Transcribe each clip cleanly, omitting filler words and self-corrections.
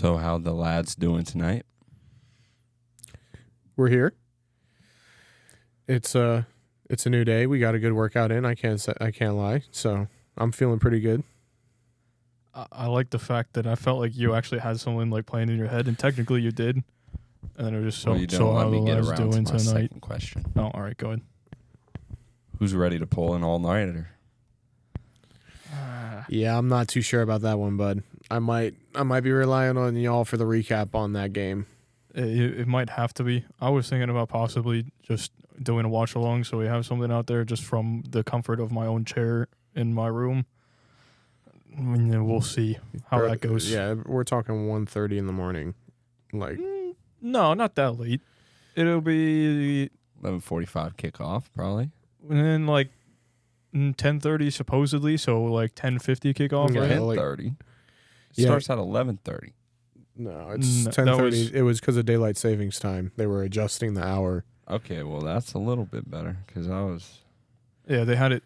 So how the lads doing tonight? We're here. It's a new day. We got a good workout in. I can't lie. So I'm feeling pretty good. I like the fact that I felt like you actually had someone like playing in your head, and technically you did. And then it was just Well, you so don't how let the me get lads around doing to my tonight. second question. Oh, all right, go ahead. Who's ready to pull an all-nighter? Yeah, I'm not too sure about that one, bud. I might be relying on y'all for the recap on that game. It might have to be. I was thinking about possibly just doing a watch along, so we have something out there just from the comfort of my own chair in my room. We'll see how that goes. Yeah, we're talking 1:30 in the morning. Like, no, not that late. It'll be 11:45 kickoff, probably. and then like 10:30 supposedly, so like 10:50 kickoff. Yeah, Right? 10:30. Yeah. Starts at 11:30. no, it's that 10:30. It was because of daylight savings time. They were adjusting the hour. Okay, well that's a little bit better because I was. Yeah, they had it.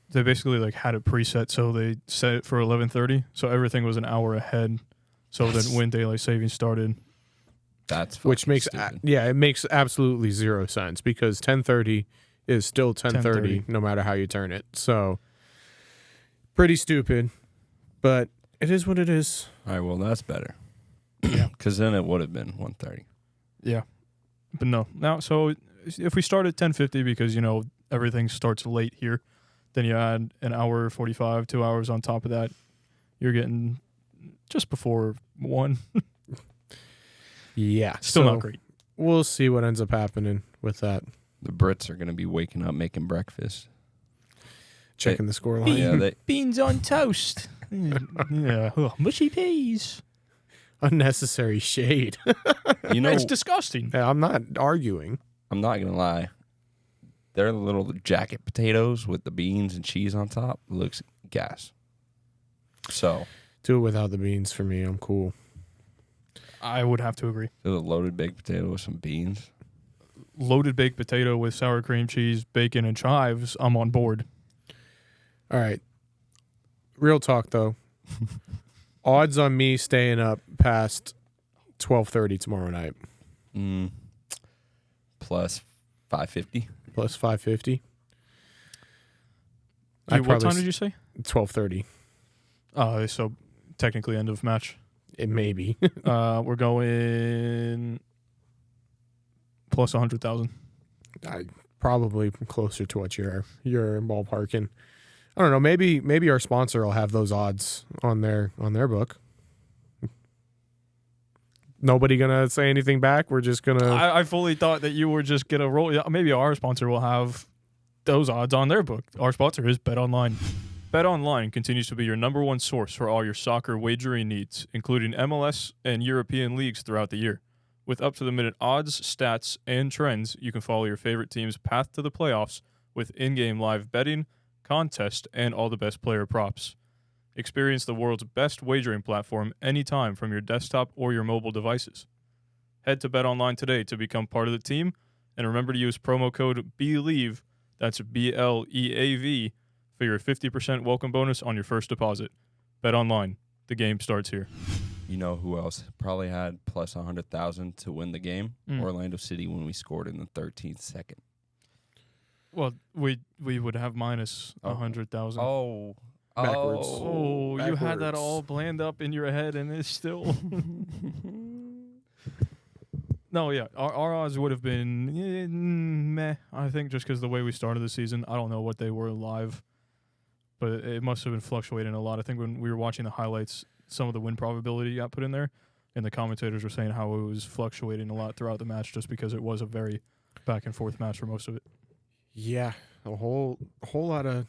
They basically like had it preset, so they set it for 11:30. So everything was an hour ahead. So then when daylight savings started, That's Which makes stupid. it makes absolutely zero sense because 10:30 is still 10:30 10:30. no matter how you turn it. So pretty stupid, but it is what it is. All right, well that's better. Yeah. Because then it would have been 1:30. yeah. But no, now so if we start at 10:50 because everything starts late here, then you add an hour 45, 2 hours on top of that, you're getting just before 1. Yeah, Still so not great. We'll see what ends up happening with that. The Brits are going to be waking up making breakfast. Checking the score line. Yeah, they Beans on toast. Yeah, mushy peas. Unnecessary shade. It's disgusting. Yeah, I'm not arguing. I'm not going to lie. Their little jacket potatoes with the beans and cheese on top looks gas. So, Do it without the beans for me. I'm cool. I would have to agree. a loaded baked potato with some beans. Loaded baked potato with sour cream cheese, bacon, and chives, I'm on board. All right. Real talk though. Odds on me staying up past 12:30 tomorrow night. Plus 550. Plus 550. What time did you say? 12:30. So technically end of match. It may be. We're going plus 100,000. Probably closer to what you're ballparking. I don't know. Maybe our sponsor will have those odds on their book. Nobody gonna say anything back. We're just gonna. I fully thought that you were just gonna roll. Yeah, maybe our sponsor will have those odds on their book. Our sponsor is BetOnline. BetOnline continues to be your number one source for all your soccer wagering needs, including MLS and European leagues throughout the year. With up-to-the-minute odds, stats, and trends, you can follow your favorite team's path to the playoffs with in-game live betting, contest, and all the best player props. Experience the world's best wagering platform anytime from your desktop or your mobile devices. Head to BetOnline today to become part of the team, and remember to use promo code BELIEVE, that's BLEAV, for your 50% welcome bonus on your first deposit. BetOnline, the game starts here. You know who else probably had plus 100,000 to win the game? Orlando City when we scored in the 13th second. Well, we would have minus 100,000. Oh. Backwards. Oh, you had that Backwards. all planned up in your head, and it's still. No, yeah, our odds would have been meh. I think just because the way we started the season, I don't know what they were live, but it must have been fluctuating a lot. I think when we were watching the highlights, some of the win probability got put in there, and the commentators were saying how it was fluctuating a lot throughout the match, just because it was a very back and forth match for most of it. Yeah, a whole lot of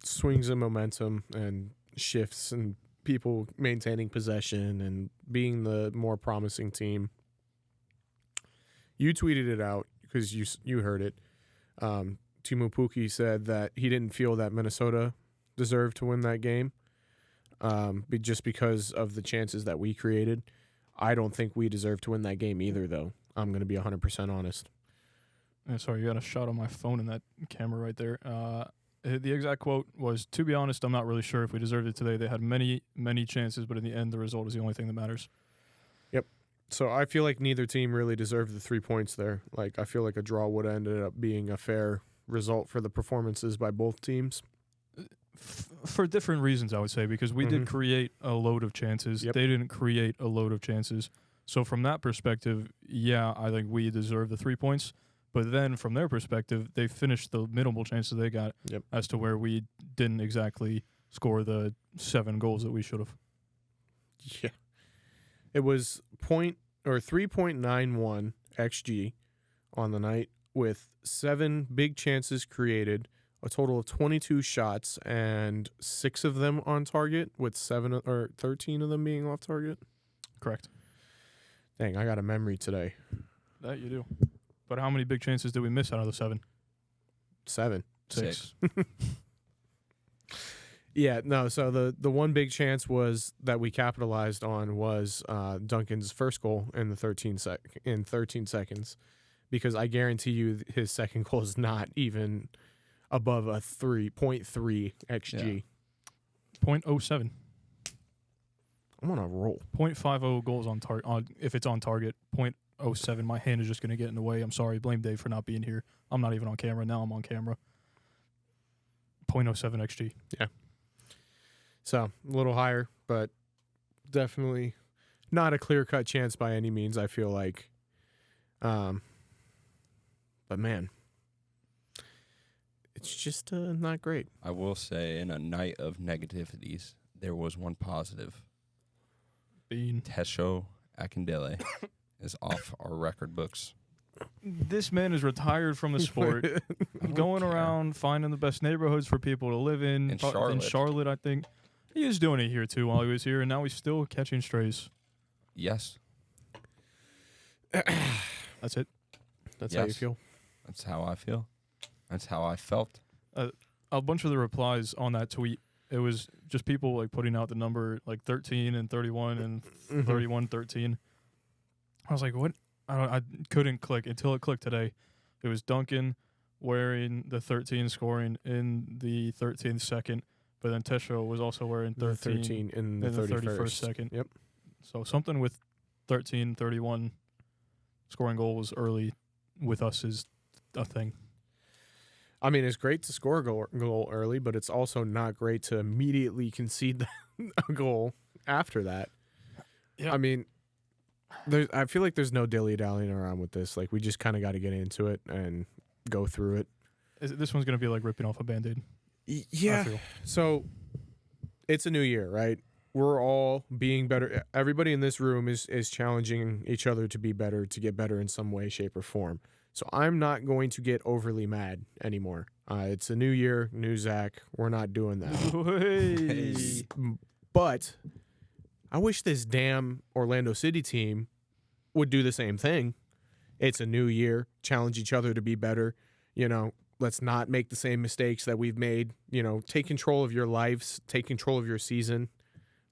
swings in momentum and shifts and people maintaining possession and being the more promising team. You tweeted it out because you heard it. Timo Pukki said that he didn't feel that Minnesota deserved to win that game just because of the chances that we created. I don't think we deserve to win that game either, though. I'm going to be 100% honest. Sorry, you got a shot on my phone in that camera right there. The exact quote was, "To be honest, I'm not really sure if we deserved it today. They had many, many chances, but in the end, the result is the only thing that matters." So I feel like neither team really deserved the 3 points there. Like, I feel like a draw would have ended up being a fair result for the performances by both teams. For different reasons, I would say, because we did create a load of chances. Yep. They didn't create a load of chances. So from that perspective, yeah, I think we deserve the 3 points. But then from their perspective, they finished the minimal chances they got as to where we didn't exactly score the 7 goals that we should have. Yeah. It was 3.91 XG on the night with 7 big chances created, a total of 22 shots, and 6 of them on target, with 13 of them being off target. Correct. Dang, I got a memory today. That you do. But how many big chances did we miss out of the 7? 7. 6. Yeah, no, so the one big chance was that we capitalized on was Duncan's first goal in the 13 seconds, because I guarantee you his second goal is not even above a 3.3 XG. Yeah. 0.07. I'm on a roll. 0.50 goals on target. If it's on target, 0.07. My hand is just going to get in the way. I'm sorry. Blame Dave for not being here. I'm not even on camera. Now I'm on camera. 0.07 XG. Yeah. So, a little higher, but definitely not a clear-cut chance by any means, I feel like. But, man, it's just not great. I will say, in a night of negativities, there was one positive. Tesho Akindele is off our record books. This man is retired from the sport, going around finding the best neighborhoods for people to live in. In Charlotte, I think. He was doing it here, too, while he was here, and now he's still catching strays. Yes. That's it. That's how you feel? That's how I feel. That's how I felt. A bunch of the replies on that tweet, it was just people like putting out the number like 13 and 31 and 31, 13. I was like, what? I couldn't click until it clicked today. It was Duncan wearing the 13 scoring in the 13th second, but then Tesho was also wearing 13 in the 31st second. Yep. So something with 13, 31 scoring goals early with us is a thing. I mean, it's great to score a goal early, but it's also not great to immediately concede a goal after that. Yeah. I mean, I feel like there's no dilly-dallying around with this. Like, we just kind of got to get into it and go through it. This one's going to be like ripping off a Band-Aid. Yeah. So, it's a new year, right? We're all being better. Everybody in this room is challenging each other to be better, to get better in some way, shape, or form. So I'm not going to get overly mad anymore. It's a new year, new Zach. We're not doing that. Hey. But I wish this damn Orlando City team would do the same thing. It's a new year. Challenge each other to be better. You know, let's not make the same mistakes that we've made. You know, take control of your lives. Take control of your season.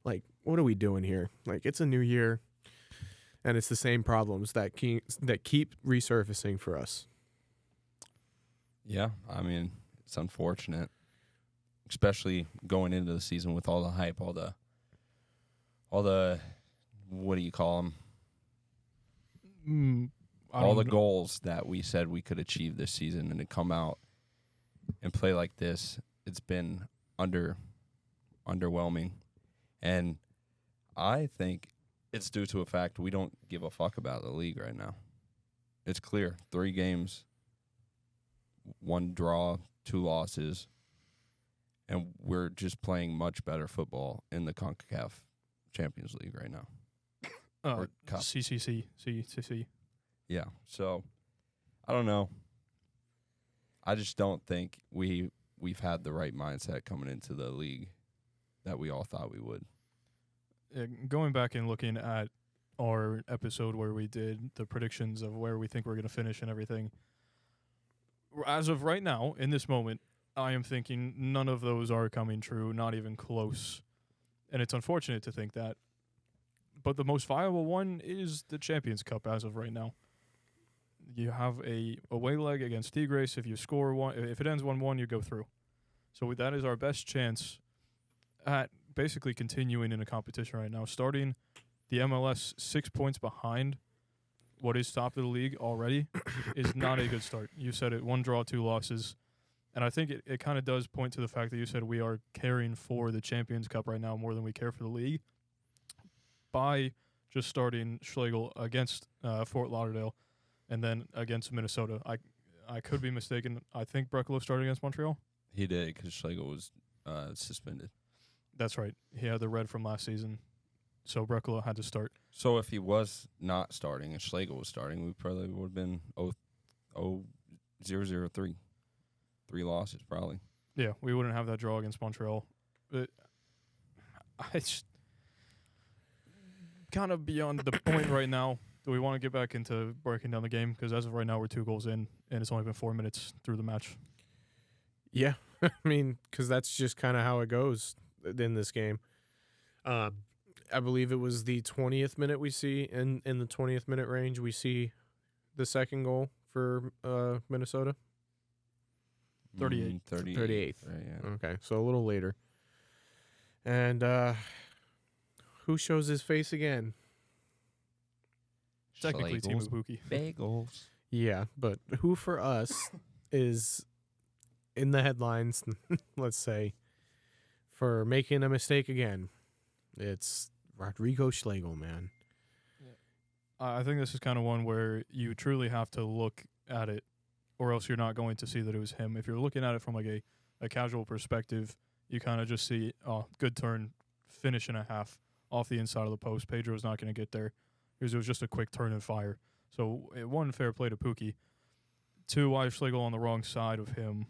Like, what are we doing here? Like, it's a new year. And it's the same problems that keep resurfacing for us. Yeah, I mean, it's unfortunate, especially going into the season with all the hype, all the what do you call them? All the goals that we said we could achieve this season, and to come out and play like this, it's been underwhelming, and I think it's due to a fact we don't give a fuck about the league right now. It's clear. 3 games, 1 draw, 2 losses, and we're just playing much better football in the CONCACAF Champions League right now. Or Cup. CCC. Yeah, so I don't know. I just don't think we've had the right mindset coming into the league that we all thought we would. Going back and looking at our episode where we did the predictions of where we think we're going to finish and everything, as of right now, in this moment, I am thinking none of those are coming true, not even close. And it's unfortunate to think that. But the most viable one is the Champions Cup as of right now. You have a away leg against Tigres. If you score one, if it ends 1-1, you go through. So that is our best chance at basically continuing in a competition right now. Starting the MLS 6 points behind what is top of the league already is not a good start. You said it, 1 draw, 2 losses. And I think it kind of does point to the fact that you said we are caring for the Champions Cup right now more than we care for the league by just starting Schlegel against Fort Lauderdale and then against Minnesota. I could be mistaken. I think Brekalo started against Montreal. He did because Schlegel was suspended. That's right. He had the red from last season, so Brekalo had to start. So if he was not starting and Schlegel was starting, we probably would have been 0-0-3. 3 losses, probably. Yeah, we wouldn't have that draw against Montreal. But it's kind of beyond the point right now. Do we want to get back into breaking down the game? Because as of right now, we're 2 goals in, and it's only been 4 minutes through the match. Yeah, I mean, because that's just kind of how it goes in this game. I believe it was the 20th minute we see, in the 20th minute range, we see the second goal for Minnesota. 38. 38th. Right, yeah. Okay, so a little later. And who shows his face again? Technically, Team Schlegel's Ibuki. bagels. Yeah, but who for us is in the headlines, let's say, for making a mistake again? It's Rodrigo Schlegel, man. I think this is kind of one where you truly have to look at it, or else you're not going to see that it was him. If you're looking at it from like a casual perspective, you kind of just see, good turn, finish in a half off the inside of the post. Pedro's not going to get there because it was just a quick turn and fire. So, 1, fair play to Pookie. 2, why is Schlegel on the wrong side of him?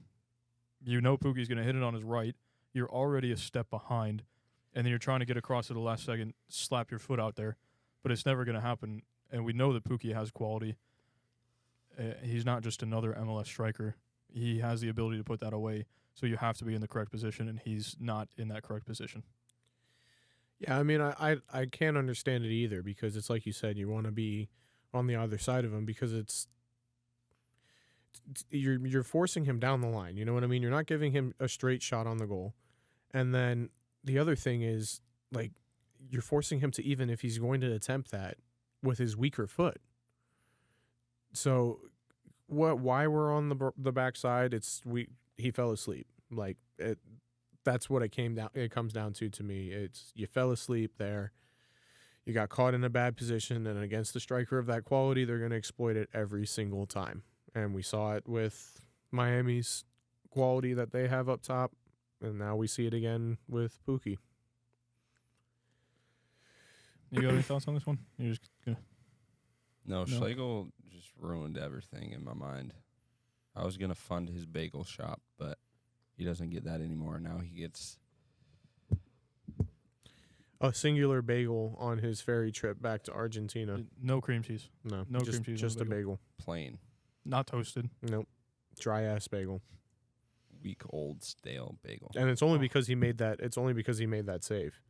You know Pookie's going to hit it on his right. You're already a step behind, and then you're trying to get across at the last second, slap your foot out there, but it's never going to happen. And we know that Pookie has quality. He's not just another MLS striker. He has the ability to put that away, so you have to be in the correct position, and he's not in that correct position. Yeah, I mean, I can't understand it either, because it's like you said, you want to be on the other side of him, because you're forcing him down the line. You know what I mean? You're not giving him a straight shot on the goal. And then the other thing is, like, you're forcing him to, even if he's going to attempt that, with his weaker foot. So, why we're on the backside? He fell asleep. Like, that's what it comes down to me. It's you fell asleep there. You got caught in a bad position, and against the striker of that quality, they're going to exploit it every single time. And we saw it with Miami's quality that they have up top, and now we see it again with Pookie. You got any thoughts on this one? You're just gonna... No, Schlegel just ruined everything in my mind. I was going to fund his bagel shop, but he doesn't get that anymore. Now he gets a singular bagel on his ferry trip back to Argentina. No cream cheese. No cream cheese. Just a bagel. plain, Not toasted. Nope. Dry ass bagel. week old, stale bagel. And it's only because he made that. It's only because he made that save.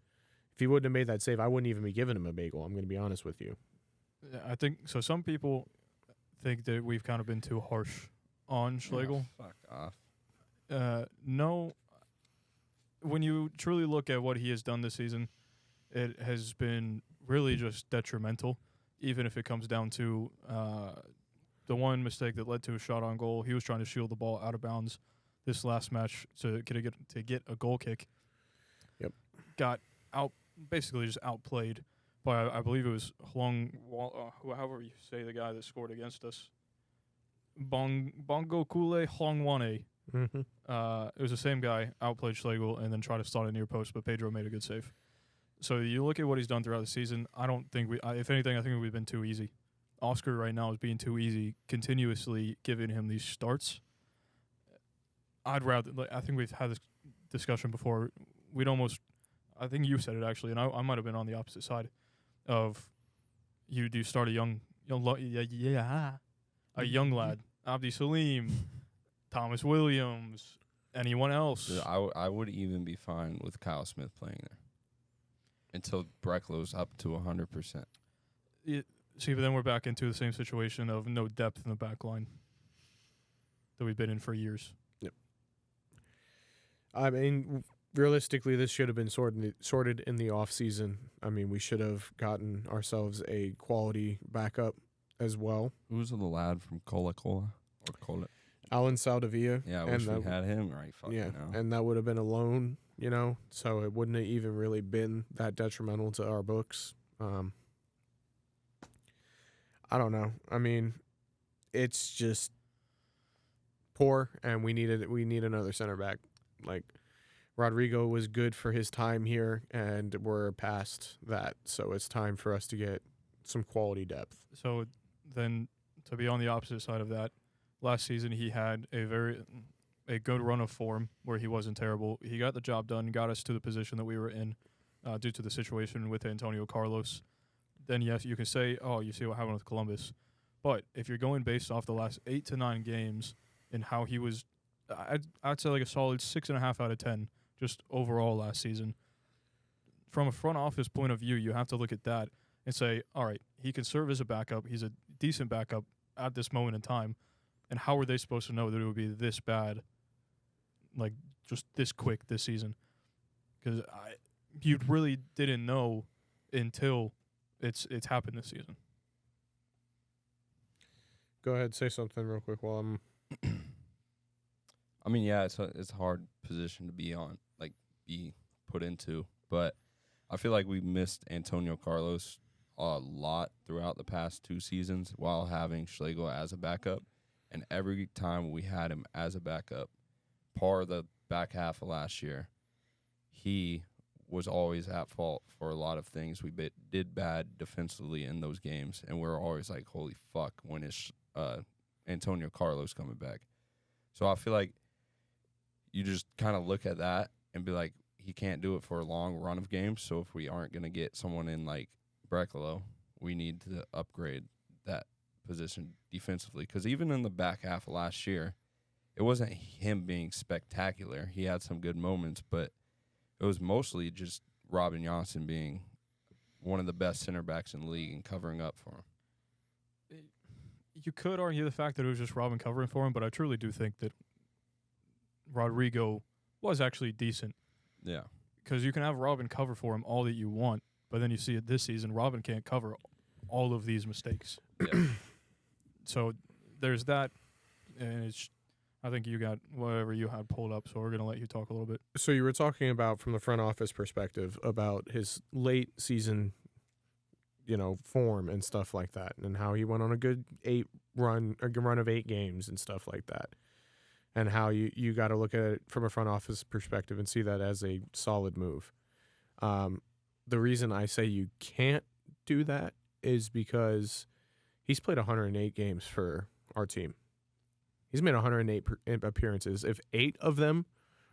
If he wouldn't have made that save, I wouldn't even be giving him a bagel. I'm going to be honest with you. I think so. Some people think that we've kind of been too harsh on Schlegel. Oh, fuck off. No. When you truly look at what he has done this season, it has been really just detrimental. Even if it comes down to the one mistake that led to a shot on goal, he was trying to shield the ball out of bounds this last match to get a goal kick. Yep. Got basically just outplayed by, I believe it was however you say the guy that scored against us. Bongo Kule Hongwane. Mm-hmm. It was the same guy, outplayed Schlegel, and then tried to start a near post, but Pedro made a good save. So you look at what he's done throughout the season, I don't think if anything, I think we've been too easy. Oscar right now is being too easy, continuously giving him these starts. I'd rather, I think we've had this discussion before. I think you said it actually, and I might have been on the opposite side of you do start a young lad, Abdi Salim, Thomas Williams, anyone else. Dude, I would even be fine with Kyle Smith playing there until Brekalo's up to 100%. See, but then we're back into the same situation of no depth in the back line that we've been in for years. Yep. I mean, realistically, this should have been sorted in the off season. I mean, we should have gotten ourselves a quality backup as well. Who's the lad from Cola or Cola? Alan Saldavia. Yeah, I wish we had him right fucking now. And that would have been a loan, so it wouldn't have even really been that detrimental to our books. I don't know. I mean, it's just poor, and we need another center back. Like, Rodrigo was good for his time here, and we're past that, so it's time for us to get some quality depth. So then, to be on the opposite side of that, last season he had a good run of form where he wasn't terrible. He got the job done, got us to the position that we were in due to the situation with Antonio Carlos. Then, yes, you can say, oh, you see what happened with Columbus. But if you're going based off the last 8 to 9 games and how he was, I'd say like a solid 6.5 out of 10 just overall last season. From a front office point of view, you have to look at that and say, all right, he can serve as a backup. He's a decent backup at this moment in time. And how are they supposed to know that it would be this bad, like just this quick this season? Because you really didn't know until it's happened this season. Go ahead, say something real quick while I'm. I mean, yeah, it's a hard position to be on, like be put into, but I feel like we missed Antonio Carlos a lot throughout the past 2 seasons while having Schlegel as a backup, and every time we had him as a backup, part of the back half of last year, he was always at fault for a lot of things. We did bad defensively in those games, and we're always like, holy fuck, when is Antonio Carlos coming back? So I feel like you just kind of look at that and be like, he can't do it for a long run of games, so if we aren't going to get someone in like Brekalo, we need to upgrade that position defensively. Because even in the back half of last year, it wasn't him being spectacular. He had some good moments, but it was mostly just Robin Johnson being one of the best center backs in the league and covering up for him. You could argue the fact that it was just Robin covering for him, but I truly do think that Rodrigo was actually decent. Yeah. Because you can have Robin cover for him all that you want, but then you see it this season, Robin can't cover all of these mistakes. Yeah. So there's that, and I think you got whatever you had pulled up, so we're going to let you talk a little bit. So you were talking about, from the front office perspective, about his late season, form and stuff like that, and how he went on a good run of 8 games and stuff like that, and how you got to look at it from a front office perspective and see that as a solid move. The reason I say you can't do that is because he's played 108 games for our team. He's made 108 appearances. If 8 of them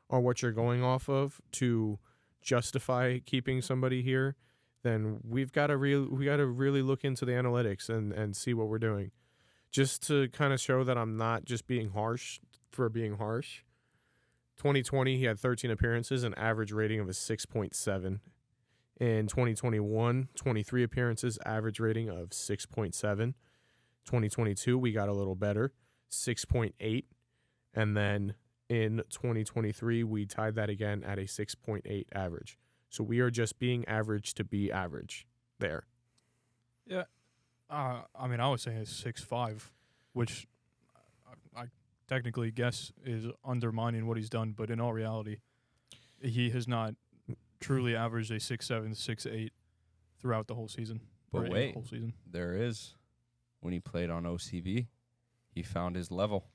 are what you're going off of to justify keeping somebody here, then we got to really look into the analytics and see what we're doing. Just to kind of show that I'm not just being harsh for being harsh. 2020, he had 13 appearances, an average rating of a 6.7. In 2021, 23 appearances, average rating of 6.7. 2022, we got a little better. 6.8, and then in 2023 we tied that again at a 6.8 average. So we are just being average to be average there. Yeah, I mean, I was saying it's 6.5, which I technically guess is undermining what he's done, but in all reality, he has not truly averaged a 6.7, 6.8 throughout the whole season. But wait, the whole season. There is, when he played on OCV, he found his level.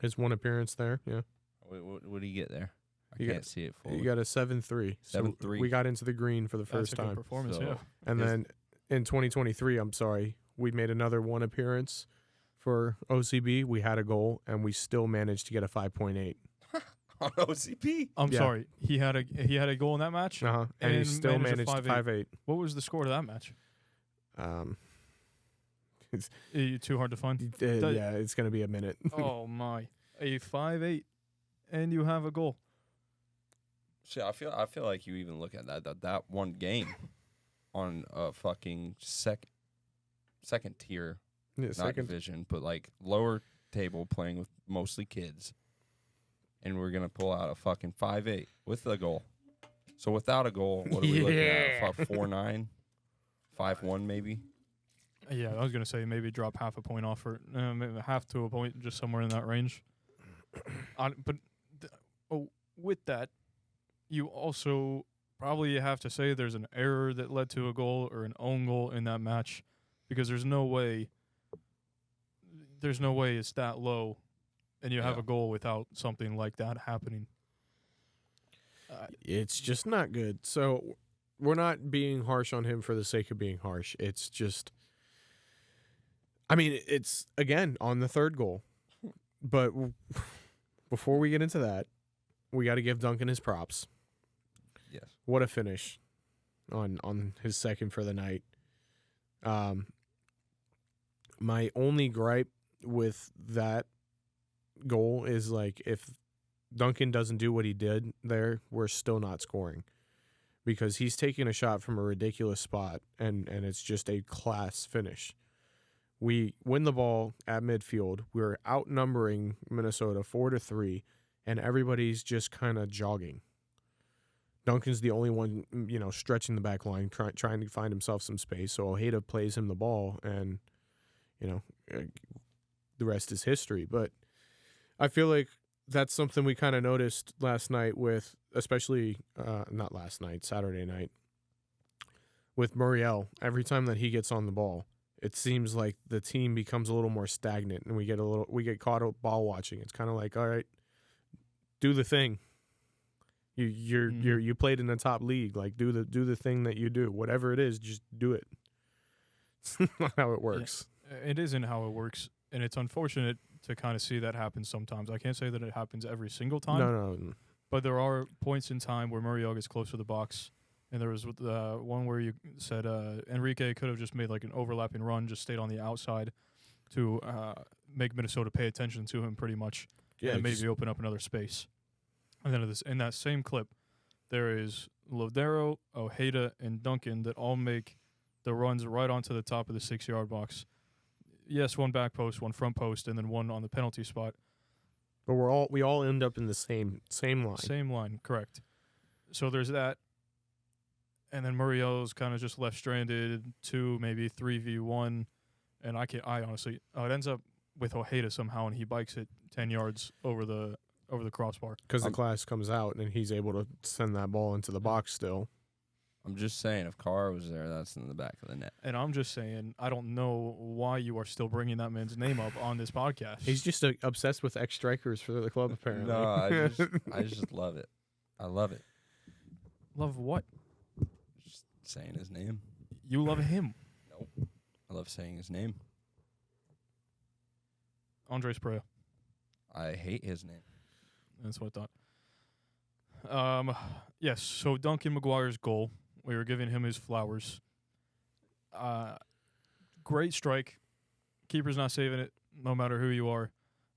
His one appearance there, yeah. What did he get there? I can't see it fully. He got a 7.3. 7.3. We got into the green for the first time. Good performance, yeah. And then in 2023, we made another one appearance for OCB. We had a goal, and we still managed to get a 5.8. On OCB? I'm sorry. He had a goal in that match? Uh-huh. And he still managed 5.8. What was the score to that match? Too hard to find? Yeah, it's going to be a minute. Oh, my. A 5.8, and you have a goal. See, I feel like you even look at that one game on a fucking second tier, not division, but like lower table, playing with mostly kids, and we're gonna pull out a fucking 5-8 with a goal. So without a goal, what are we looking at? 4-9, 5-1 maybe. Yeah, I was gonna say maybe drop half a point off, or maybe half to a point, just somewhere in that range. With that, you also probably have to say there's an error that led to a goal or an own goal in that match, because there's no way it's that low, and you have a goal without something like that happening. It's just not good. So we're not being harsh on him for the sake of being harsh. It's just, I mean, it's, again, on the third goal. But before we get into that, we got to give Duncan his props. Yes. What a finish on his second for the night. My only gripe with that goal is, like, if Duncan doesn't do what he did there, we're still not scoring, because he's taking a shot from a ridiculous spot, and it's just a class finish. We win the ball at midfield. We're outnumbering Minnesota 4-3, and everybody's just kind of jogging. Duncan's the only one, stretching the back line, trying to find himself some space. So Ojeda plays him the ball, and, the rest is history. But I feel like that's something we kind of noticed last night with, especially, not last night, Saturday night, with Muriel. Every time that he gets on the ball, it seems like the team becomes a little more stagnant, and we get caught out ball watching. It's kind of like, all right, do the thing. You played in the top league. Like, do the thing that you do. Whatever it is, just do it. It's not how it works. It isn't how it works, and it's unfortunate to kind of see that happen sometimes. I can't say that it happens every single time. No. But there are points in time where Muriel gets close to the box, and there was one where you said Enrique could have just made like an overlapping run, just stayed on the outside to make Minnesota pay attention to him pretty much, and maybe open up another space. And then in that same clip, there is Lodero, Ojeda, and Duncan that all make the runs right onto the top of the 6-yard box. Yes, one back post, one front post, and then one on the penalty spot. But we all end up in the same line. Same line, correct. So there's that. And then Muriel's kind of just left stranded, 2, maybe 3v1. And I honestly, it ends up with Ojeda somehow, and he bikes it 10 yards over the crossbar. Because the class comes out, and he's able to send that ball into the box still. I'm just saying, if Carr was there, that's in the back of the net. And I'm just saying, I don't know why you are still bringing that man's name up on this podcast. He's just obsessed with ex-strikers for the club, apparently. No, I just love it. I love it. Love what? Just saying his name. You love him? Nope. I love saying his name. Andres Perea. I hate his name. That's what I thought. Yes, so Duncan McGuire's goal. We were giving him his flowers. Great strike. Keeper's not saving it, no matter who you are.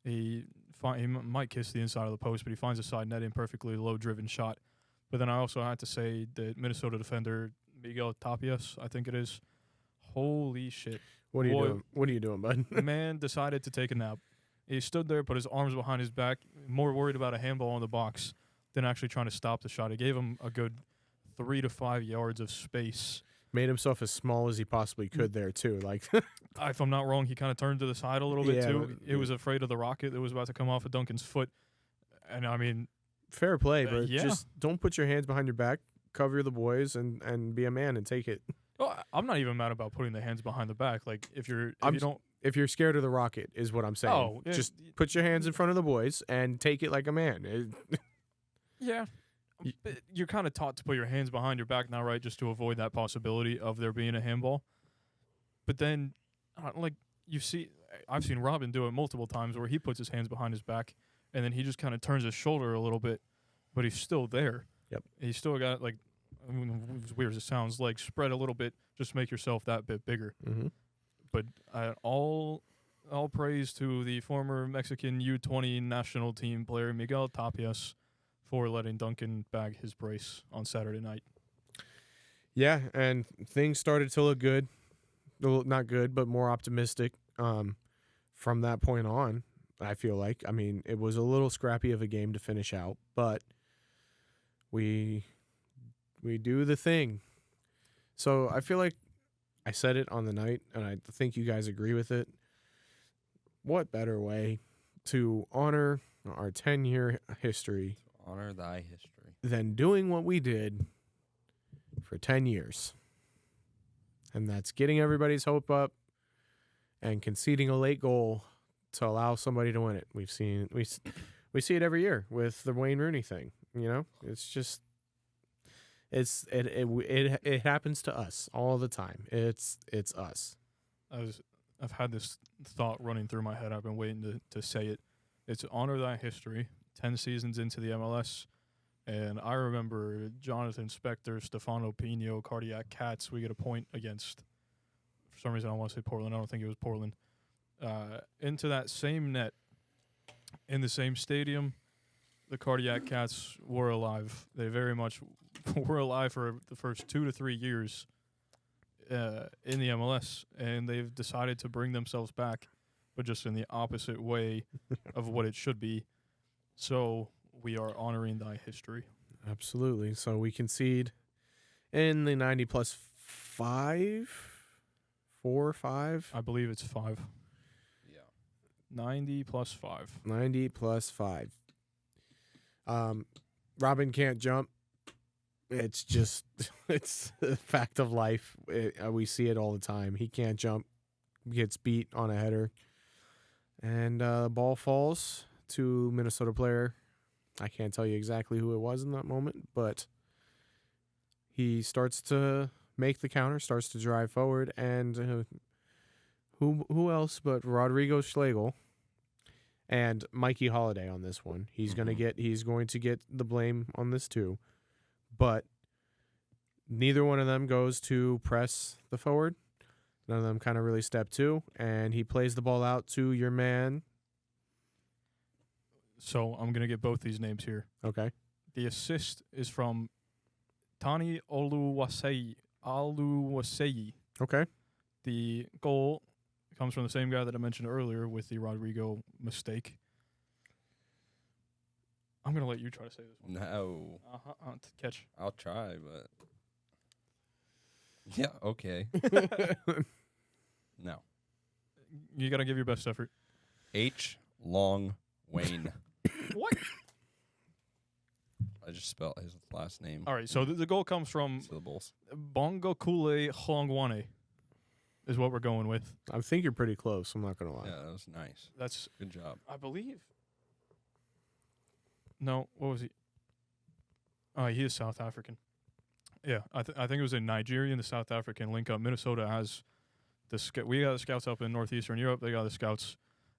He might kiss the inside of the post, but he finds the side netting perfectly, low-driven shot. But then I also had to say that Minnesota defender Miguel Tapias, I think it is. Holy shit. What are you doing? What are you doing, bud? The man decided to take a nap. He stood there, put his arms behind his back, more worried about a handball in the box than actually trying to stop the shot. It gave him a good 3 to 5 yards of space. Made himself as small as he possibly could there, too. Like, if I'm not wrong, he kind of turned to the side a little bit, too. He was afraid of the rocket that was about to come off of Duncan's foot. And, I mean... Fair play, but just don't put your hands behind your back, cover the boys, and be a man and take it. Oh, I'm not even mad about putting the hands behind the back. Like, if you're scared of the rocket, is what I'm saying. Just put your hands in front of the boys and take it like a man. Yeah. You're kind of taught to put your hands behind your back now, right, just to avoid that possibility of there being a handball. But then, I've seen Robin do it multiple times where he puts his hands behind his back, and then he just kind of turns his shoulder a little bit, but he's still there. Yep. He's still got, as weird as it sounds, spread a little bit, just make yourself that bit bigger. Mm-hmm. But all praise to the former Mexican U20 national team player Miguel Tapias for letting Duncan bag his brace on Saturday night. Yeah, and things started to look good. Not good, but more optimistic from that point on. I feel like. I mean, it was a little scrappy of a game to finish out, but we do the thing. So I feel like I said it on the night, and I think you guys agree with it. What better way to honor our 10-year history Honor thy history. than doing what we did for 10 years? And that's getting everybody's hope up and conceding a late goal to allow somebody to win it. We see it every year with the Wayne Rooney thing. You know, it's just it happens to us all the time. It's us. I've had this thought running through my head. I've been waiting to say it. It's honor thy history. 10 seasons into the MLS. And I remember Jonathan Spector, Stefano Pino, Cardiac Cats. We get a point against, for some reason I want to say Portland. I don't think it was Portland. Into that same net, in the same stadium, the Cardiac Cats were alive. They very much were alive for the first 2 to 3 years in the MLS. And they've decided to bring themselves back, but just in the opposite way of what it should be. So we are honoring thy history. Absolutely. So we concede in the 90 plus 5, 4 or 5. I believe it's 5. Yeah. 90 plus 5. 90 plus 5. Robin can't jump. It's just, it's a fact of life. We see it all the time. He can't jump, gets beat on a header. And ball falls to Minnesota player. I can't tell you exactly who it was in that moment, but he starts to make the counter, starts to drive forward, and who else but Rodrigo Schlegel and Mikey Holiday on this one. He's going to get the blame on this too, but neither one of them goes to press the forward. None of them kind of really step to, and he plays the ball out to your man. So I'm going to get both these names here. Okay. The assist is from Tani Oluwaseyi. Okay. The goal comes from the same guy that I mentioned earlier with the Rodrigo mistake. I'm going to let you try to say this one. No. Catch. I'll try, but... Yeah, okay. No. You got to give your best effort. H. Long Wayne. What? I just spelled his last name. All right, so the goal comes from Syllables. Bongo Kule Hlongwane is what we're going with. I think you're pretty close. I'm not going to lie. Yeah, that was nice. That's, Good job. I believe. No, what was he? Oh, he is South African. Yeah, I think it was a Nigerian, the South African link up. Minnesota has we got the scouts up in Northeastern Europe. They got the scouts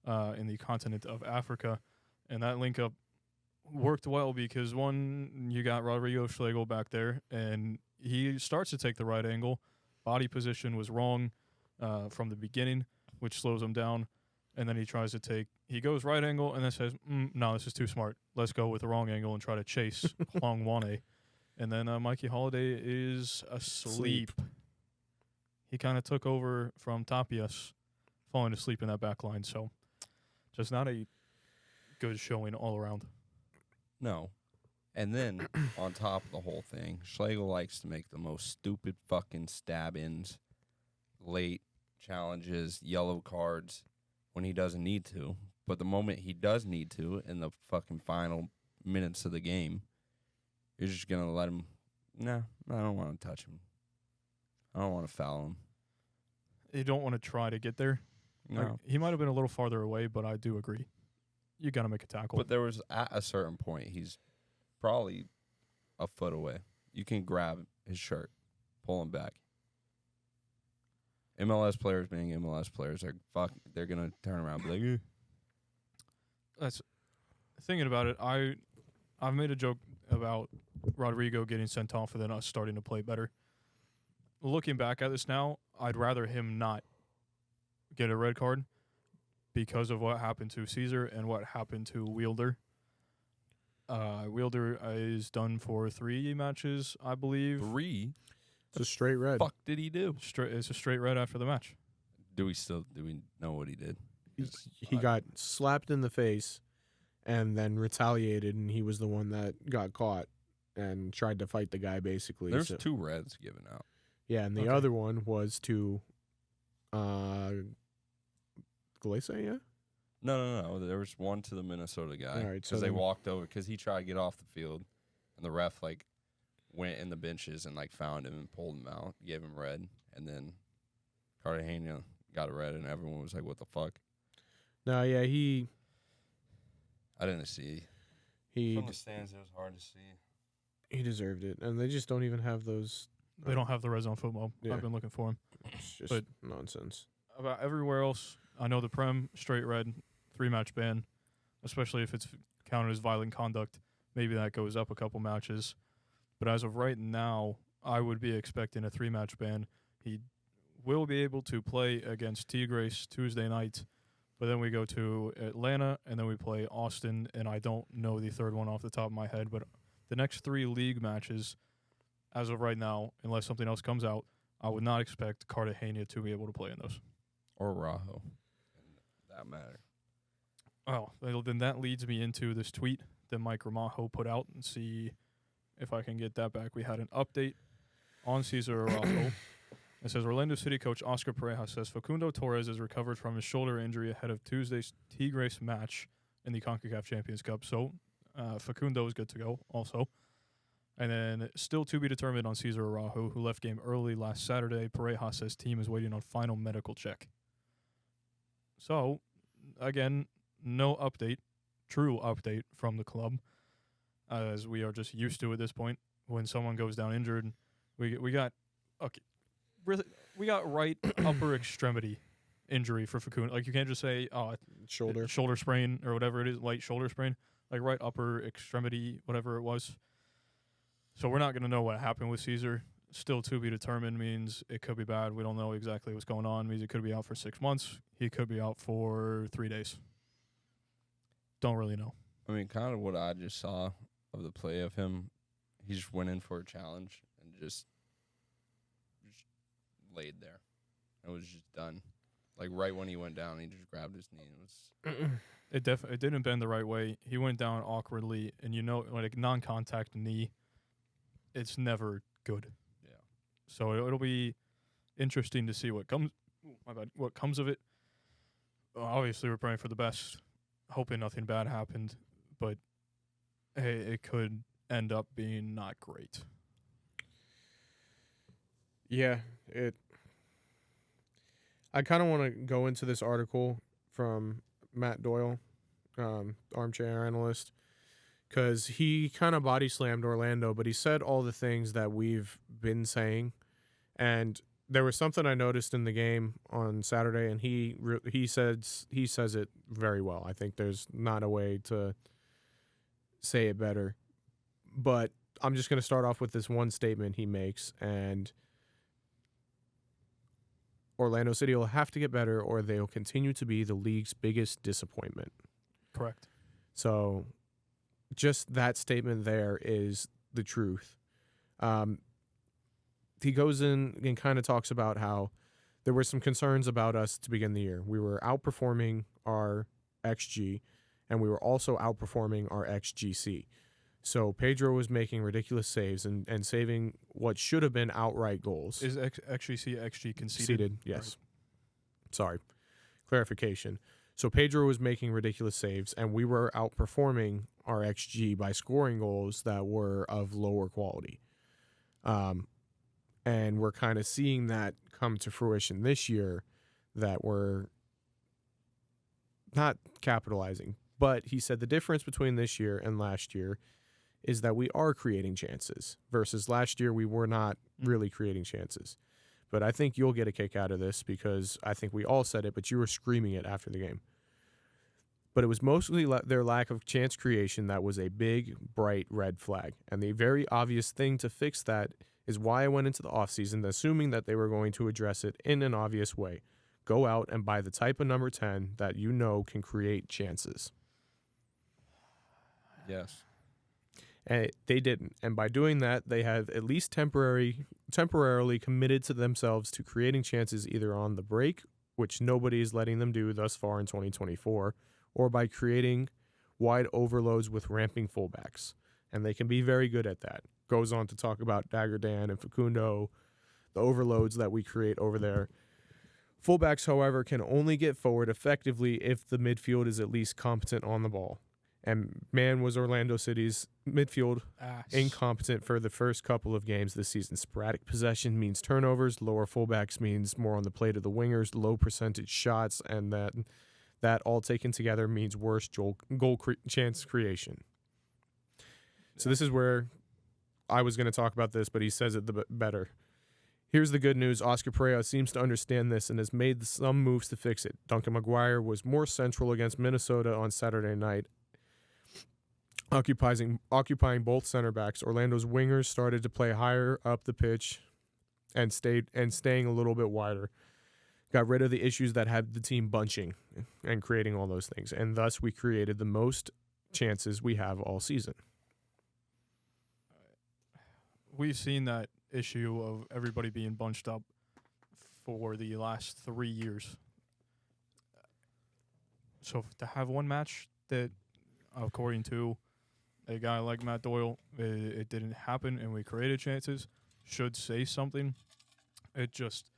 in the continent of Africa. And that link up worked well because, one, you got Rodrigo Schlegel back there, and he starts to take the right angle. Body position was wrong from the beginning, which slows him down. And then he goes right angle and then says, no, this is too smart. Let's go with the wrong angle and try to chase Hlongwane. And then Mikey Holiday is asleep. He kind of took over from Tapias, falling asleep in that back line. So just not a good showing all around. No. And then, on top of the whole thing, Schlegel likes to make the most stupid fucking stab-ins, late challenges, yellow cards, when he doesn't need to. But the moment he does need to, in the fucking final minutes of the game, you're just going to let him, nah, I don't want to touch him. I don't want to foul him. You don't want to try to get there. No. Like, he might have been a little farther away, but I do agree. You got to make a tackle. But there was, at a certain point, he's probably a foot away. You can grab his shirt, pull him back. MLS players being MLS players, they're going to turn around and be like, That's thinking about it. I've made a joke about Rodrigo getting sent off and then us starting to play better. Looking back at this now, I'd rather him not get a red card because of what happened to Caesar and what happened to Wielder. Wielder is done for 3 matches, I believe. 3? It's a straight red. Fuck did he do? It's a straight red after the match. Do we know what he did? he got slapped in the face and then retaliated, and he was the one that got caught and tried to fight the guy, basically. There's 2 reds given out. Yeah, and the other one was to Glace, yeah? No. There was one to the Minnesota guy. All right, so because they walked over because he tried to get off the field, and the ref went in the benches and found him and pulled him out, gave him red, and then Cartagena got a red, and everyone was like, "What the fuck?" No, yeah, I didn't see. From the stands, it was hard to see. He deserved it, and they just don't even have those. They don't have the red zone football. Yeah. I've been looking for them. It's just nonsense. About everywhere else, I know the Prem, straight red, 3-match ban, especially if it's counted as violent conduct. Maybe that goes up a couple matches. But as of right now, I would be expecting a 3-match ban. He will be able to play against Tigres Tuesday night, but then we go to Atlanta, and then we play Austin, and I don't know the third one off the top of my head, but the next 3 league matches, as of right now, unless something else comes out, I would not expect Cartagena to be able to play in those. Or Rajo, in that matter. Oh, then that leads me into this tweet that Mike Ramajo put out, and see if I can get that back. We had an update on Cesar Araujo. It says Orlando City coach Oscar Pareja says Facundo Torres is recovered from his shoulder injury ahead of Tuesday's Tigres match in the CONCACAF Champions Cup. So Facundo is good to go also. And then still to be determined on Cesar Araujo, who left game early last Saturday. Pareja says team is waiting on final medical check. So, again, no update, true update from the club, as we are just used to at this point. When someone goes down injured, we got right upper extremity injury for Facundo. You can't just say shoulder sprain or whatever it is, light shoulder sprain. Right upper extremity, whatever it was. So we're not going to know what happened with Cesar. Still to be determined means it could be bad. We don't know exactly what's going on. Means he could be out for 6 months. He could be out for 3 days. Don't really know. I mean, kind of what I just saw of the play of him, he just went in for a challenge and just laid there. It was just done. Right when he went down, he just grabbed his knee. It didn't bend the right way. He went down awkwardly, and non-contact knee, it's never good. Yeah. So it'll be interesting to see what comes. What comes of it? Obviously, we're praying for the best, hoping nothing bad happened, but hey, it could end up being not great. Yeah, I kind of want to go into this article from Matt Doyle, armchair analyst, because he kind of body slammed Orlando, but he said all the things that we've been saying. And there was something I noticed in the game on Saturday, and he says it very well. I think there's not a way to say it better. But I'm just going to start off with this one statement he makes, and Orlando City will have to get better or they'll continue to be the league's biggest disappointment. Correct. So just that statement there is the truth. He goes in and kind of talks about how there were some concerns about us to begin the year. We were outperforming our XG, and we were also outperforming our XGC. So Pedro was making ridiculous saves and saving what should have been outright goals. Is XG conceded? Conceded, yes. Right. Sorry. Clarification. So Pedro was making ridiculous saves, and we were outperforming our XG by scoring goals that were of lower quality. And we're kind of seeing that come to fruition this year, that we're not capitalizing. But he said the difference between this year and last year is that we are creating chances versus last year we were not really creating chances. But I think you'll get a kick out of this because I think we all said it, but you were screaming it after the game. But it was mostly their lack of chance creation that was a big, bright red flag. And the very obvious thing to fix that is why I went into the offseason assuming that they were going to address it in an obvious way. Go out and buy the type of number 10 that you know can create chances. Yes. And they didn't. And by doing that, they have at least temporarily committed to themselves to creating chances either on the break which nobody is letting them do thus far in 2024, or by creating wide overloads with ramping fullbacks. And they can be very good at that. Goes on to talk about Dagger Dan and Facundo, the overloads that we create over there. Fullbacks, however, can only get forward effectively if the midfield is at least competent on the ball. And man, was Orlando City's midfield incompetent for the first couple of games this season. Sporadic possession means turnovers. Lower fullbacks means more on the plate of the wingers, low percentage shots, and that all taken together means worse chance creation. So this is where I was going to talk about this, but he says it better. Here's the good news. Oscar Pereira seems to understand this and has made some moves to fix it. Duncan McGuire was more central against Minnesota on Saturday night, occupying both center backs. Orlando's wingers started to play higher up the pitch and staying a little bit wider. Got rid of the issues that had the team bunching and creating all those things. And thus we created the most chances we have all season. We've seen that issue of everybody being bunched up for the last 3 years. So to have one match that, according to a guy like Matt Doyle, it didn't happen and we created chances, should say something. It just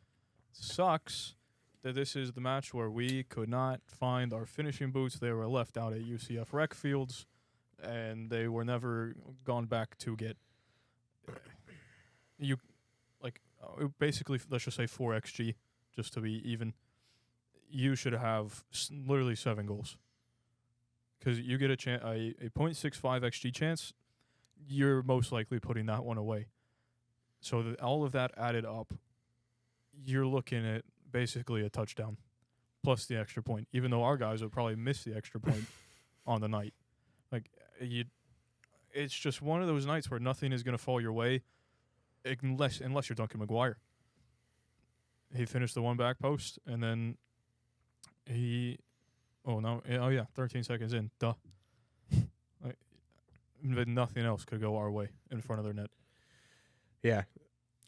sucks that this is the match where we could not find our finishing boots. They were left out at UCF rec fields, and they were never gone back to get. Basically, let's just say 4 XG, just to be even. You should have literally 7 goals. Because you get a 0.65 XG chance, you're most likely putting that one away. So all of that added up, you're looking at basically a touchdown plus the extra point, even though our guys would probably miss the extra point on the night. It's just one of those nights where nothing is going to fall your way unless you're Duncan McGuire. He finished the one back post, and then 13 seconds in, duh. But nothing else could go our way in front of their net. Yeah.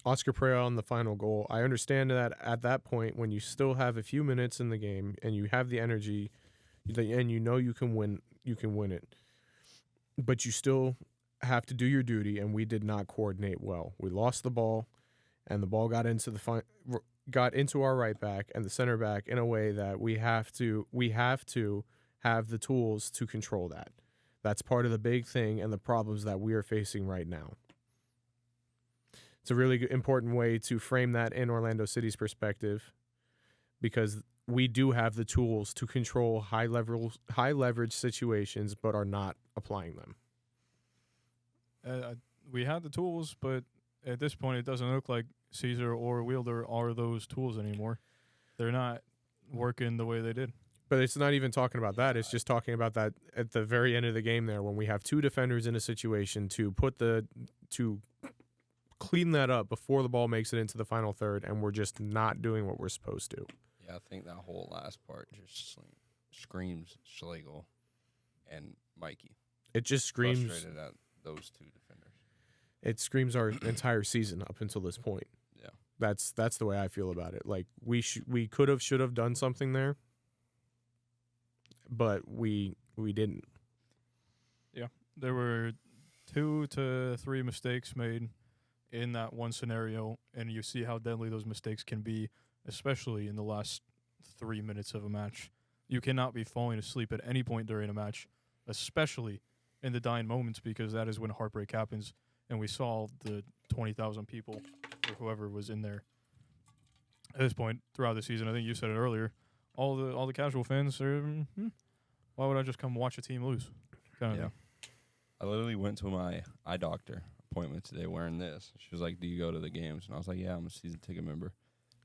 Oscar Pereira on the final goal. I understand that at that point, when you still have a few minutes in the game and you have the energy and you know you can win it. But you still have to do your duty, and we did not coordinate well. We lost the ball, and the ball got into our right back and the center back in a way that we have to have the tools to control that. That's part of the big thing and the problems that we are facing right now. It's a really important way to frame that in Orlando City's perspective, because we do have the tools to control high leverage situations, but are not applying them. We had the tools, but at this point, it doesn't look like Caesar or Wielder are those tools anymore. They're not working the way they did. But it's not even talking about that. It's just talking about that at the very end of the game there, when we have 2 defenders in a situation to clean that up before the ball makes it into the final third, and we're just not doing what we're supposed to. Yeah, I think that whole last part just screams Schlegel and Mikey. It just screams frustrated at those 2 defenders. It screams our entire season up until this point. Yeah, that's the way I feel about it. Like we should have done something there, but we didn't. Yeah, there were 2 to 3 mistakes made in that one scenario, and you see how deadly those mistakes can be, especially in the last 3 minutes of a match. You cannot be falling asleep at any point during a match, especially in the dying moments, because that is when heartbreak happens. And we saw the 20,000 people or whoever was in there at this point throughout the season. I think you said it earlier. All the casual fans are, why would I just come watch a team lose? Kind of thing. I literally went to my eye doctor appointment today wearing this. She was like, "Do you go to the games?" And I was like, "Yeah, I'm a season ticket member."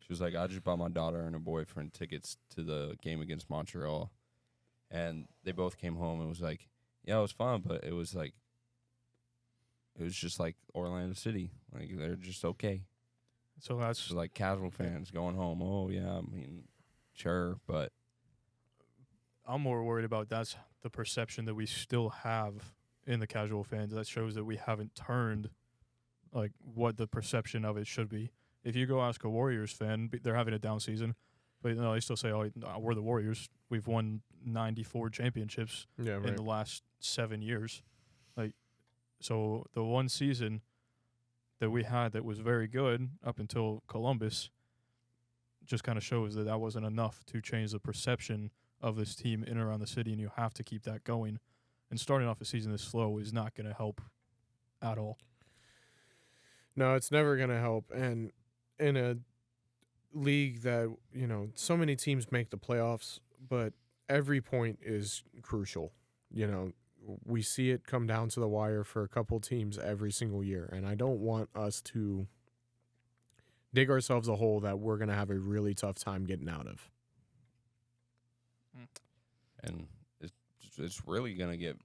She was like, "I just bought my daughter and her boyfriend tickets to the game against Montreal," and they both came home and was like, "Yeah, it was fun, but it was just like Orlando City. Like, they're just okay." So that's just like casual fans going home. Oh yeah, I mean, sure, but I'm more worried about that's the perception that we still have in the casual fans. That shows that we haven't turned like what the perception of it should be. If you go ask a Warriors fan, they're having a down season. But no, they still say, "Oh, we're the Warriors. We've won 94 championships Yeah, in right. the last 7 years." Like, so the one season that we had that was very good up until Columbus just kind of shows that that wasn't enough to change the perception of this team in and around the city, and you have to keep that going. And starting off a season this slow is not going to help at all. No, it's never going to help. And in a league that, so many teams make the playoffs, but every point is crucial. We see it come down to the wire for a couple teams every single year. And I don't want us to dig ourselves a hole that we're going to have a really tough time getting out of. And it's really going to get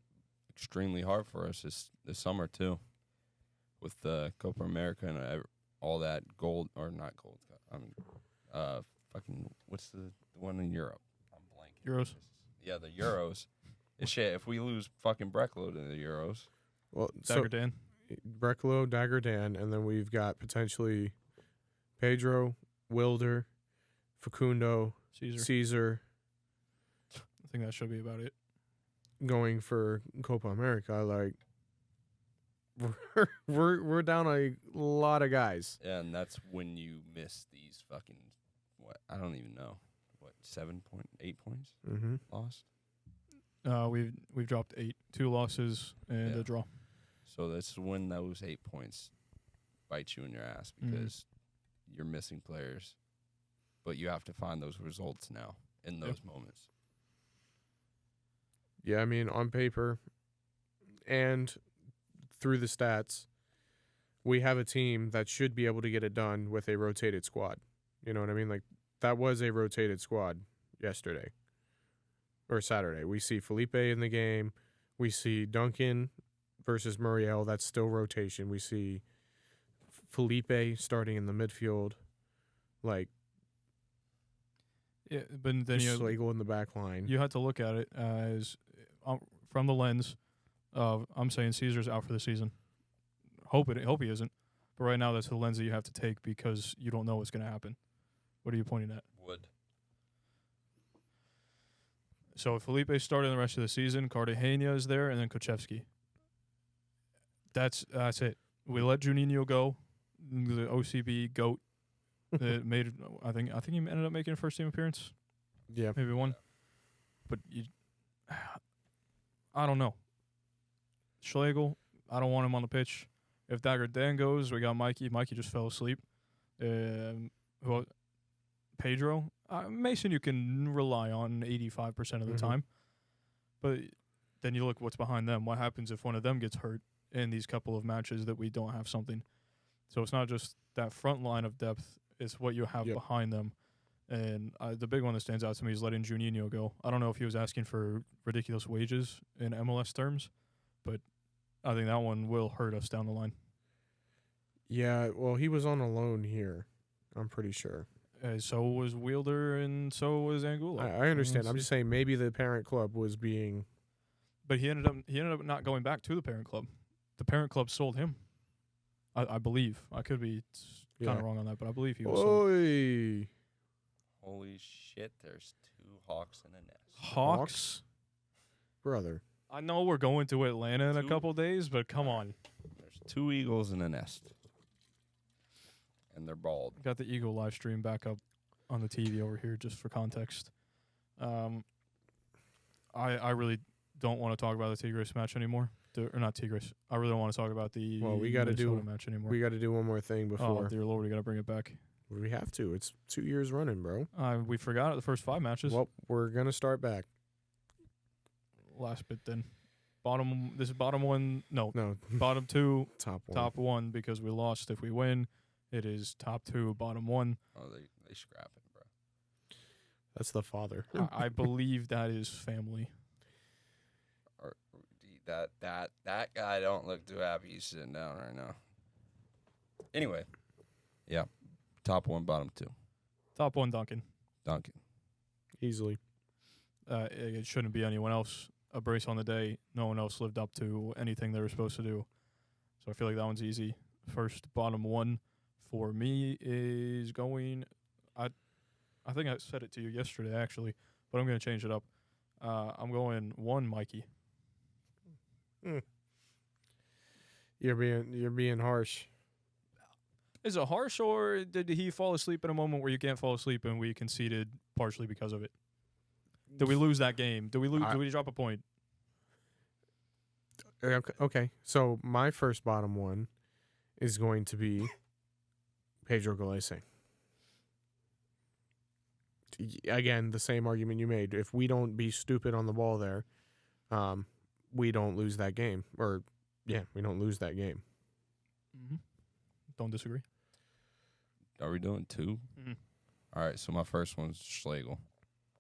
extremely hard for us this summer, too, with the Copa America and all that gold, or not gold, fucking, what's the one in Europe? I'm blanking. Euros? Yeah, the Euros. Shit, if we lose fucking Brecklow to the Euros. Well, Dagger Dan. Brecklow, Dagger Dan, and then we've got potentially Pedro, Wilder, Facundo, Caesar. I think that should be about it. Going for Copa America. Like, we're down a lot of guys. Yeah, and that's when you miss these fucking, I don't even know. 8 points lost? We've dropped 8, 2 losses and a draw. So that's when those 8 points bite you in your ass because you're missing players. But you have to find those results now in those moments. Yeah, I mean, on paper and through the stats, we have a team that should be able to get it done with a rotated squad. You know what I mean? Like, that was a rotated squad yesterday or Saturday. We see Felipe in the game. We see Duncan versus Muriel. That's still rotation. We see Felipe starting in the midfield. Like, yeah, but then Slagle in the back line. You had to look at it as from the lens of I'm saying Caesar's out for the season. Hope he isn't. But right now that's the lens that you have to take because you don't know what's going to happen. What are you pointing at? Would. So if Felipe started the rest of the season, Cartagena is there, and then Kochevsky. That's it. We let Juninho go, the OCB GOAT. That made. I think he ended up making a first team appearance. Yeah, maybe one. But I don't know. Schlegel, I don't want him on the pitch. If Dagger Dan goes, we got Mikey. Mikey just fell asleep. Pedro, Mason, you can rely on 85% of the time. But then you look what's behind them. What happens if one of them gets hurt in these couple of matches that we don't have something? So it's not just that front line of depth. It's what you have behind them. And the big one that stands out to me is letting Juninho go. I don't know if he was asking for ridiculous wages in MLS terms, but I think that one will hurt us down the line. Yeah, well, he was on a loan here, I'm pretty sure. So was Wilder and so was Angulo. I understand. I'm just saying maybe the parent club was being... But he ended up not going back to the parent club. The parent club sold him. I believe. I could be kind of wrong on that, but I believe he was sold. Holy shit, there's 2 hawks in a nest. Hawks? Brother. I know we're going to Atlanta in a couple days, but come on. There's 2 eagles in a nest. And they're bald. Got the Eagle live stream back up on the TV over here just for context. I really don't want to talk about the Tigres match anymore. Or not Tigres. I really don't want to talk about the Minnesota match anymore. We got to do one more thing before. Oh, dear Lord, we got to bring it back. We have to. It's 2 years running, bro. We forgot it the first 5 matches. Well, we're going to start back. Last bit then. This is bottom 1. No. Bottom 2. Top 1 because we lost. If we win, it is top 2, bottom 1. Oh, they scrap it, bro. That's the father. I believe that is family. That guy don't look too happy. He's sitting down right now. Anyway, yeah, top 1, bottom 2. Top 1, Duncan. Easily. It shouldn't be anyone else. A brace on the day. No one else lived up to anything they were supposed to do. So I feel like that one's easy. First, bottom 1 for me is going. I think I said it to you yesterday, actually, but I'm going to change it up. I'm going 1 Mikey. You're being harsh. Is it harsh, or did he fall asleep in a moment where you can't fall asleep and we conceded partially because of it? Did we lose that game? Did we drop a point? Okay, so my first bottom one is going to be Pedro Galese. Again, the same argument you made. If we don't be stupid on the ball there, we don't lose that game. We don't lose that game. Mm-hmm. Don't disagree. Are we doing 2? Mm-hmm. All right, so my first one's Schlegel.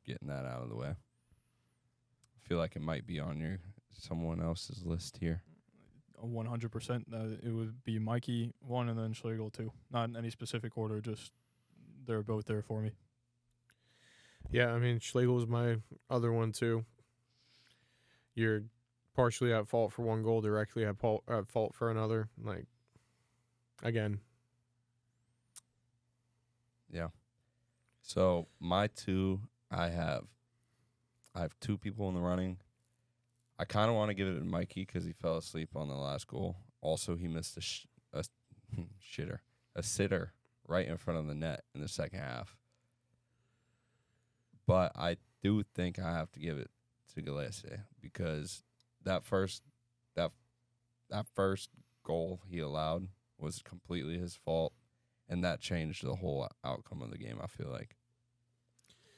Getting that out of the way. I feel like it might be on someone else's list here. 100%. It would be Mikey 1 and then Schlegel 2. Not in any specific order, just they're both there for me. Yeah, I mean, Schlegel was my other one, too. You're partially at fault for one goal, directly at fault for another. Like, again. Yeah. So my 2, I have 2 people in the running. I kind of want to give it to Mikey because he fell asleep on the last goal. Also, he missed a sitter right in front of the net in the second half. But I do think I have to give it to Galese because that first goal he allowed was completely his fault, and that changed the whole outcome of the game, I feel like.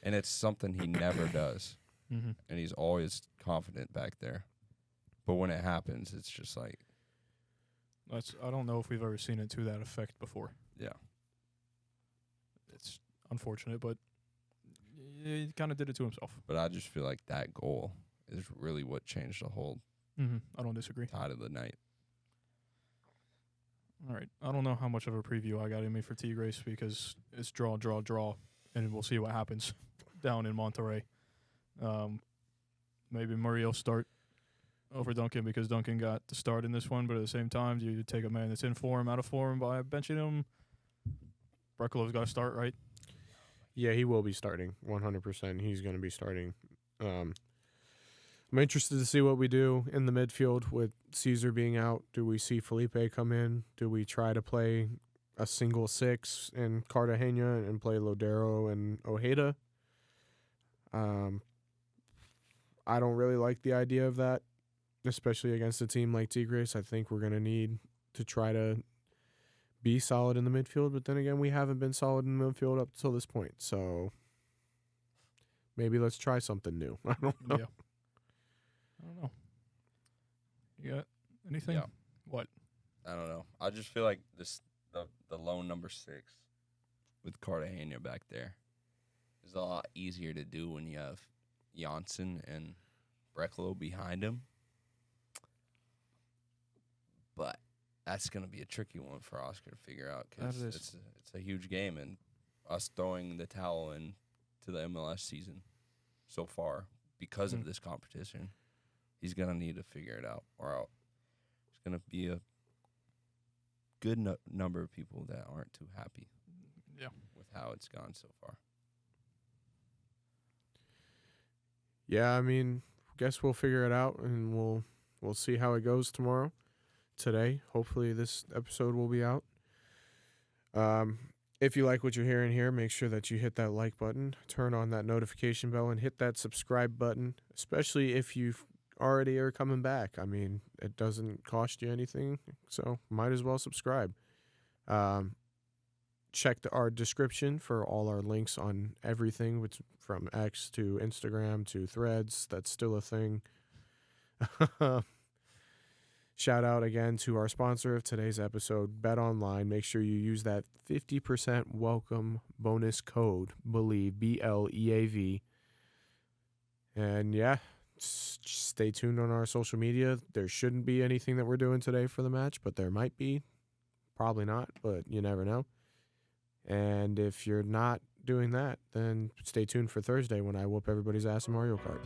And it's something he never does. Mm-hmm. And he's always confident back there. But when it happens, it's just like... I don't know if we've ever seen it to that effect before. Yeah. It's unfortunate, but he kind of did it to himself. But I just feel like that goal is really what changed the whole I don't disagree. tide of the night. All right. I don't know how much of a preview I got in me for Tigres because it's draw, and we'll see what happens down in Monterrey. Maybe Murray will start over Duncan because Duncan got the start in this one, but at the same time, you take a man that's in form, out of form by benching him. Brekalo's got to start, right? Yeah, he will be starting. 100%. He's going to be starting. I'm interested to see what we do in the midfield with Caesar being out. Do we see Felipe come in? Do we try to play a single 6 in Cartagena and play Lodero and Ojeda? I don't really like the idea of that, especially against a team like Tigres. I think we're going to need to try to be solid in the midfield, but then again, we haven't been solid in the midfield up till this point, so maybe let's try something new. I don't know. Yeah. I don't know. You got anything? Yeah. What? I don't know. I just feel like the lone number 6 with Cartagena back there is a lot easier to do when you have Janssen and Brekalo behind him. But that's going to be a tricky one for Oscar to figure out because it's a huge game, and us throwing the towel in to the MLS season so far because of this competition, he's going to need to figure it out, or there's going to be a good number of people that aren't too happy with how it's gone so far. Yeah, I mean, guess we'll figure it out, and we'll see how it goes tomorrow. Today, hopefully this episode will be out. If you like what you're hearing here, make sure that you hit that like button, turn on that notification bell, and hit that subscribe button, especially if you've already are coming back. I mean, it doesn't cost you anything, so might as well subscribe. Check our description for all our links on everything, which from X to Instagram to Threads. That's still a thing. Shout out again to our sponsor of today's episode, Bet Online. Make sure you use that 50% welcome bonus code, BELIEVE, BLEAV. And yeah, stay tuned on our social media. There shouldn't be anything that we're doing today for the match, but there might be. Probably not, but you never know. And if you're not doing that, then stay tuned for Thursday when I whoop everybody's ass in Mario Kart.